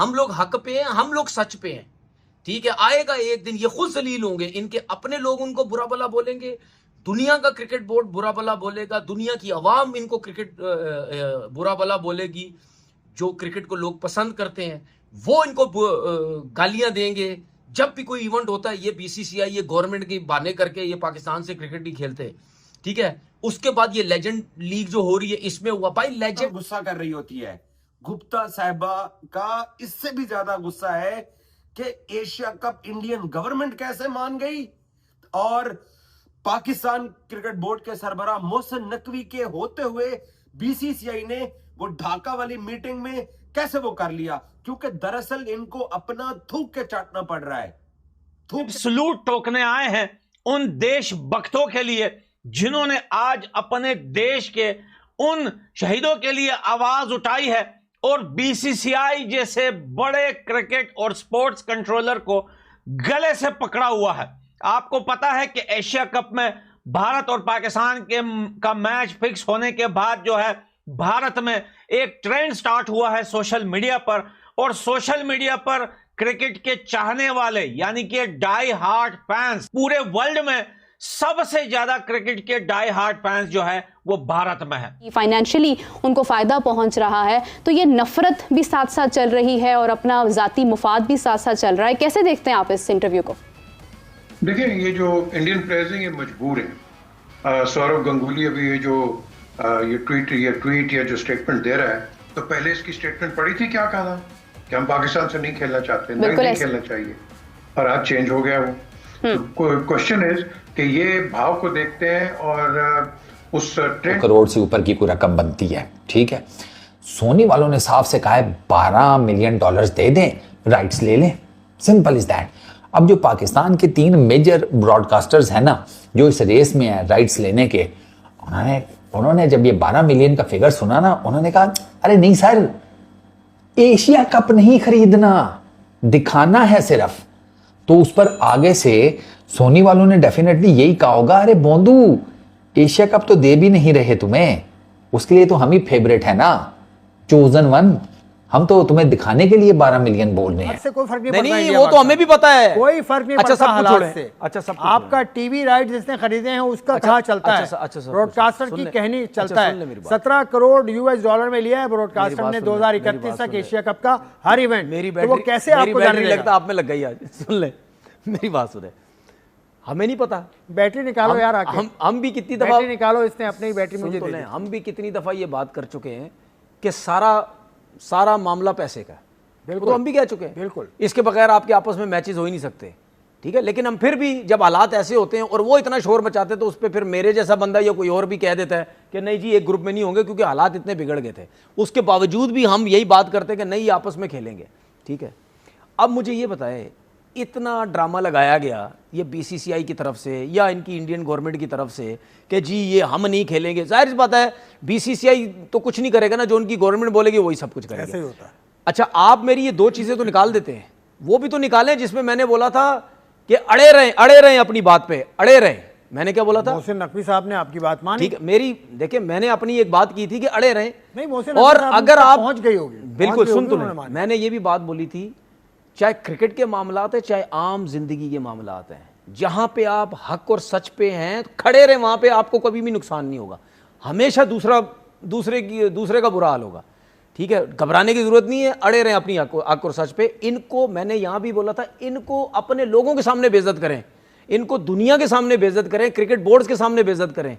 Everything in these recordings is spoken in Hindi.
हम लोग हक पे हैं, हम लोग सच पे हैं, ठीक है। आएगा एक दिन ये खुद जलील होंगे, इनके अपने लोग उनको बुरा भला बोलेंगे, दुनिया का क्रिकेट बोर्ड बुरा भला बोलेगा, दुनिया की आवाम इनको क्रिकेट बुरा भला बोलेगी, जो क्रिकेट को लोग पसंद करते हैं वो इनको गालियां देंगे। जब भी कोई इवेंट होता है ये बीसीसीआई ये गवर्नमेंट की बहाने करके ये पाकिस्तान से क्रिकेट नहीं खेलते, ठीक है। उसके बाद ये लेजेंड लीग जो हो रही है इसमें हुआ भाई लेजेंड गुस्सा कर रही होती है। गुप्ता साहिबा का इससे भी ज्यादा गुस्सा है कि एशिया कप इंडियन गवर्नमेंट कैसे मान गई, और पाकिस्तान क्रिकेट बोर्ड के सरबराह मोहसिन नकवी के होते हुए बीसीसीआई ने वो ढाका वाली मीटिंग में कैसे वो कर लिया, क्योंकि दरअसल इनको अपना थूक के चाटना पड़ रहा है। सलूट ठोकने आए हैं उन देशभक्तों के लिए जिन्होंने आज अपने देश के उन शहीदों के लिए आवाज उठाई है, और बीसीसीआई जैसे बड़े क्रिकेट और स्पोर्ट्स कंट्रोलर को गले से पकड़ा हुआ है। आपको पता है कि एशिया कप में भारत और पाकिस्तान का मैच फिक्स होने के बाद जो है भारत में एक ट्रेंड स्टार्ट हुआ है सोशल मीडिया पर, और सोशल मीडिया पर क्रिकेट के चाहने वाले यानी कि डाई हार्ड फैंस, पूरे वर्ल्ड में सबसे ज्यादा क्रिकेट के डाई हार्ड फैंस जो है वो भारत में है। फाइनेंशियली उनको फायदा पहुंच रहा है, तो ये नफरत भी साथ साथ चल रही है और अपना जाती मुफाद भी साथ साथ चल रहा है। कैसे देखते हैं आप इस इंटरव्यू को? देखिए, ये जो इंडियन प्लेयर्स हैं ये मजबूर हैं। सौरव गंगुली अभी ये जो ये ट्वीट या जो स्टेटमेंट दे रहा है, तो पहले इसकी स्टेटमेंट पड़ी थी, क्या कहा था कि हम पाकिस्तान से नहीं खेलना चाहते, नहीं खेलना चाहिए, और आज चेंज हो गया वो। क्वेश्चन इज कि ये भाव को देखते हैं और उस ट्रेंड करोड़ से ऊपर की कोई रकम बनती है, ठीक है। सोनी वालों ने साफ से कहा है $12 मिलियन दे दें, राइट्स ले लें, सिंपल इज दैट। अब जो पाकिस्तान के 3 मेजर ब्रॉडकास्टर्स हैं ना जो इस रेस में है राइट्स लेने के, उन्होंने जब ये 12 मिलियन का फिगर सुना ना, उन्होंने कहा अरे नहीं सर, एशिया कप नहीं खरीदना, दिखाना है सिर्फ। तो उस पर आगे से सोनी वालों ने डेफिनेटली यही कहा होगा, अरे बोंदू एशिया कप तो दे भी नहीं रहे तुम्हें, उसके लिए तो हम ही फेवरेट है ना, चोजन वन, हम तो तुम्हें दिखाने के लिए 12 मिलियन बोल रहे हैं। से कोई फर्क नहीं नहीं, पड़ता, नहीं वो तो हमें भी पता है, कोई फर्क नहीं अच्छा, पड़ता सब हालात से। अच्छा, सब आपका टीवी राइट जिसने खरीदे हैं उसका कहाँ चलता है, ब्रॉडकास्टर की कहनी चलता है। 17 करोड़ यूएस डॉलर में लिया है ब्रॉडकास्टर ने 2031 तक एशिया कप का हर इवेंट। मेरी तो वो कैसे आपको जाने लगता आप में लग गई आज। सुन ले मेरी बात सुने, हमें नहीं पता। बैटरी निकालो यार आके, हम भी कितनी दफा बैटरी निकालो, इसने अपनी ही बैटरी मुझे दे दी। हम भी कितनी दफा ये बात कर चुके हैं कि सारा मामला पैसे का, बिल्कुल तो हम भी कह चुके हैं, बिल्कुल इसके बगैर आपके आपस में मैचेस हो ही नहीं सकते, ठीक है। लेकिन हम फिर भी जब हालात ऐसे होते हैं और वो इतना शोर मचाते तो उस पर फिर मेरे जैसा बंदा या कोई और भी कह देता है कि नहीं जी एक ग्रुप में नहीं होंगे क्योंकि हालात इतने बिगड़ गए थे, उसके बावजूद भी हम यही बात करते हैं कि नहीं आपस में खेलेंगे, ठीक है। अब मुझे ये बताएं, इतना ड्रामा लगाया गया ये बीसीसीआई की तरफ से या इनकी इंडियन गवर्नमेंट की तरफ से कि जी ये हम नहीं खेलेंगे, जाहिर सी बात है बीसीसीआई तो कुछ नहीं करेगा ना, जो उनकी गवर्नमेंट बोलेगी वही सब कुछ करेगा। ऐसे ही होता है। अच्छा, आप मेरी ये 2 चीजें तो निकाल देते हैं, वो भी तो निकालें जिसमें मैंने बोला था कि अड़े रहें अपनी बात पे, अड़े रहें। मैंने क्या बोला था? मोहसिन नकवी साहब ने आपकी बात मानी, ठीक है। मेरी देखिए, मैंने अपनी एक बात की थी कि अड़े रहें, नहीं मोहसिन और नकवी साहब अगर आप पहुंच गई होगी, बिल्कुल सुन तो मैंने ये भी बात बोली थी, चाहे क्रिकेट के मामलात है चाहे आम जिंदगी के मामलात हैं, जहां पे आप हक और सच पे हैं खड़े रहे, वहां पे आपको कभी भी नुकसान नहीं होगा, हमेशा दूसरे का बुरा हाल होगा, ठीक है। घबराने की जरूरत नहीं है, अड़े रहे अपनी हक और सच पे। इनको मैंने यहां भी बोला था, इनको अपने लोगों के सामने बेइज्जत करें, इनको दुनिया के सामने बेइज्जत करें, क्रिकेट बोर्ड्स के सामने बेइज्जत करें,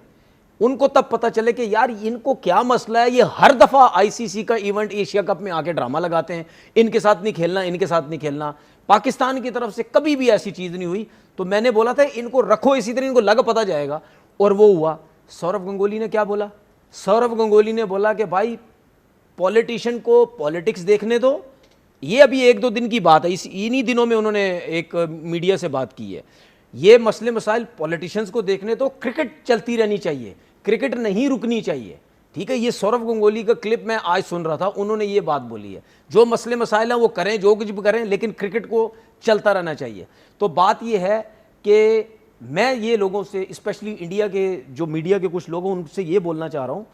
उनको तब पता चले कि यार इनको क्या मसला है। ये हर दफा आईसीसी का इवेंट एशिया कप में आके ड्रामा लगाते हैं, इनके साथ नहीं खेलना, इनके साथ नहीं खेलना। पाकिस्तान की तरफ से कभी भी ऐसी चीज नहीं हुई, तो मैंने बोला था इनको रखो इसी तरह, इनको लग पता जाएगा, और वो हुआ। सौरव गंगुली ने क्या बोला? सौरव गंगुली ने बोला कि भाई पॉलिटिशियन को पॉलिटिक्स देखने दो, ये अभी 1-2 दिन की बात है, इन्हीं दिनों में उन्होंने एक मीडिया से बात की है, ये मसले मसाइल पॉलिटिशियंस को देखने दो, क्रिकेट चलती रहनी चाहिए, क्रिकेट नहीं रुकनी चाहिए, ठीक है। ये सौरव गंगुली का क्लिप मैं आज सुन रहा था, उन्होंने ये बात बोली है, जो मसले मसाइल हैं वो करें, जो कुछ भी करें, लेकिन क्रिकेट को चलता रहना चाहिए। तो बात ये है कि मैं ये लोगों से, स्पेशली इंडिया के जो मीडिया के कुछ लोगों, उनसे ये बोलना चाह रहा हूँ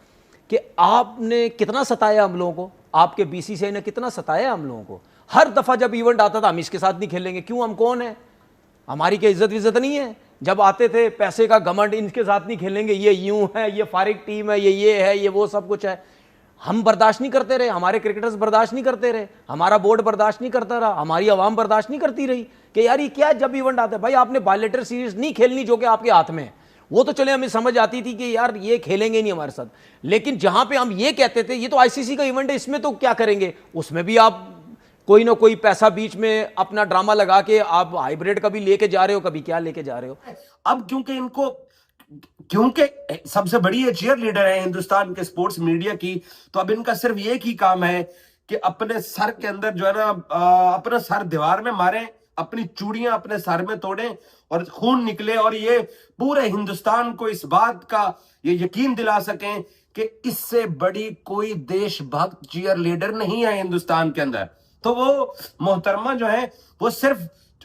कि आपने कितना सताया हम लोगों को, आपके बीसीसीआई ने कितना सताया हम लोगों को। हर दफा जब इवेंट आता था हम इसके साथ नहीं खेलेंगे, क्यों, हम कौन है, हमारी क्या इज्जत नहीं है। जब आते थे पैसे का घमंड, इनके साथ नहीं खेलेंगे, ये यूं है, ये फारिग टीम है, ये है, ये वो सब कुछ है। हम बर्दाश्त नहीं करते रहे, हमारे क्रिकेटर्स बर्दाश्त नहीं करते रहे, हमारा बोर्ड बर्दाश्त नहीं करता रहा, हमारी आवाम बर्दाश्त नहीं करती रही कि यार ये क्या, जब इवेंट आता है भाई आपने बायलेटरल सीरीज नहीं खेलनी जो कि आपके हाथ में है, वो तो चले हमें समझ आती थी कि यार ये खेलेंगे नहीं हमारे साथ, लेकिन जहां पे हम ये कहते थे ये तो आईसीसी का इवेंट है, इसमें तो क्या करेंगे, उसमें भी आप कोई ना कोई पैसा बीच में अपना ड्रामा लगा के आप हाइब्रिड कभी लेके जा रहे हो, कभी क्या लेके जा रहे हो। अब क्योंकि सबसे बड़ी ये चीयर लीडर है हिंदुस्तान के स्पोर्ट्स मीडिया की, तो अब इनका सिर्फ एक ही काम है कि अपने सर के अंदर जो है ना, अपना सर दीवार में मारें, अपनी चूड़ियां अपने सर में तोड़ें और खून निकले, और ये पूरे हिंदुस्तान को इस बात का ये यकीन दिला सकें कि इससे बड़ी कोई देशभक्त चीयर लीडर नहीं है हिंदुस्तान के अंदर। तो वो मोहतरमा जो है वो सिर्फ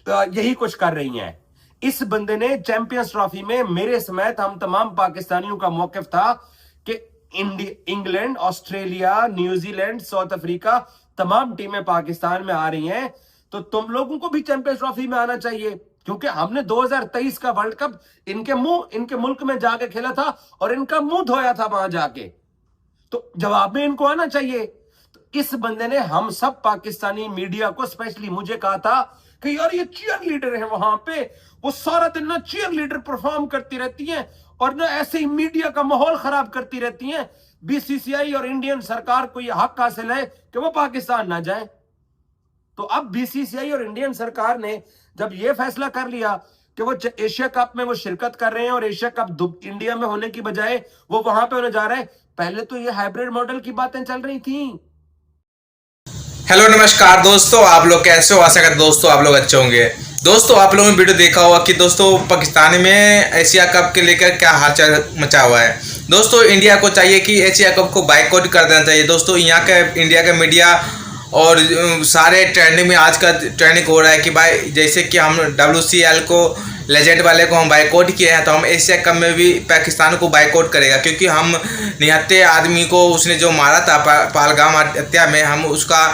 यही कुछ कर रही हैं। इस बंदे ने चैंपियंस ट्रॉफी में मेरे समेत हम तमाम पाकिस्तानियों का मौकिफ था कि England, Australia, New Zealand, south Africa तमाम टीमें पाकिस्तान में आ रही हैं, तो तुम लोगों को भी चैंपियंस ट्रॉफी में आना चाहिए, क्योंकि हमने 2023 का वर्ल्ड कप इनके मुल्क में जाके खेला था और इनका मुंह धोया था वहां जाके, तो जवाब में इनको आना चाहिए। तो इस बंदे ने हम सब पाकिस्तानी मीडिया को, स्पेशली मुझे कहा था कि यार ये चीयर लीडर है वहां पे, वो सारा दिन ना चीयर लीडर परफॉर्म करती रहती हैं और ना ऐसे ही मीडिया का माहौल खराब करती रहती हैं। बीसीसीआई और इंडियन सरकार को यह हक हासिल है कि वो पाकिस्तान ना जाए। तो अब बीसीसीआई और इंडियन सरकार ने जब ये फैसला कर लिया कि वो एशिया कप में वो शिरकत कर रहे हैं और एशिया कप इंडिया में होने की बजाय वो वहां पे होने जा रहे हैं, पहले तो ये हाइब्रिड मॉडल की बातें चल रही थी। हेलो नमस्कार दोस्तों, आप लोग कैसे हो? आशा करते दोस्तों आप लोग अच्छे होंगे। दोस्तों आप लोगों ने वीडियो देखा होगा कि दोस्तों पाकिस्तान में एशिया कप के लेकर क्या हालचाल मचा हुआ है। दोस्तों इंडिया को चाहिए कि एशिया कप को बाइकआउट कर देना चाहिए। दोस्तों यहाँ का इंडिया का मीडिया और सारे ट्रेंडिंग में आज का ट्रेंडिंग हो रहा है कि भाई जैसे कि हम WCL को, लेजेंड वाले को हम बाइकआउट किए हैं, तो हम एशिया कप में भी पाकिस्तान को बाइकआउट करेगा, क्योंकि हम निहत्ते आदमी को उसने जो मारा था पहलगाम हत्या में, हम उसका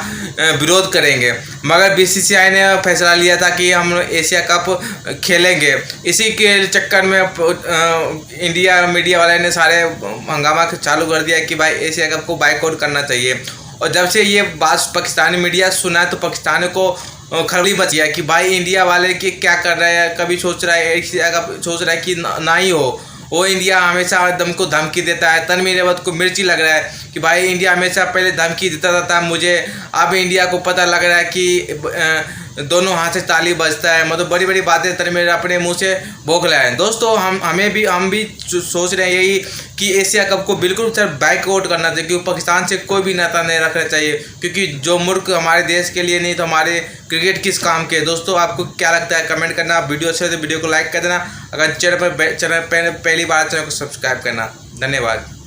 विरोध करेंगे। मगर BCCI ने फैसला लिया था कि हम एशिया कप खेलेंगे। इसी के चक्कर में इंडिया मीडिया वाले ने सारे हंगामा चालू कर दिया कि भाई एशिया कप को बाइकआउट करना चाहिए। और जब से ये बात पाकिस्तानी मीडिया सुना तो पाकिस्तान को खलबली मच गया कि भाई इंडिया वाले की क्या कर रहे हैं, कभी सोच रहा है कि ना ही हो। वो इंडिया हमेशा दम को धमकी देता है, तनवीर अहमद को मिर्ची लग रहा है कि भाई इंडिया हमेशा पहले धमकी देता था मुझे, अब इंडिया को पता लग रहा है कि दोनों हाथ से ताली बजता है। मतलब बड़ी बड़ी बातें तनवीर अपने मुंह से भोग रहा है। दोस्तों हम भी सोच रहे हैं यही कि एशिया कप को बिल्कुल सर बाइकआउट करना चाहिए, क्योंकि पाकिस्तान से कोई भी नाता नहीं रखना चाहिए, क्योंकि जो मुल्क हमारे देश के लिए नहीं तो हमारे क्रिकेट किस काम के। दोस्तों आपको क्या लगता है कमेंट करना, वीडियो अच्छे तो वीडियो को लाइक कर देना, अगर चैनल पर पहली बार चैनल को सब्सक्राइब करना। धन्यवाद।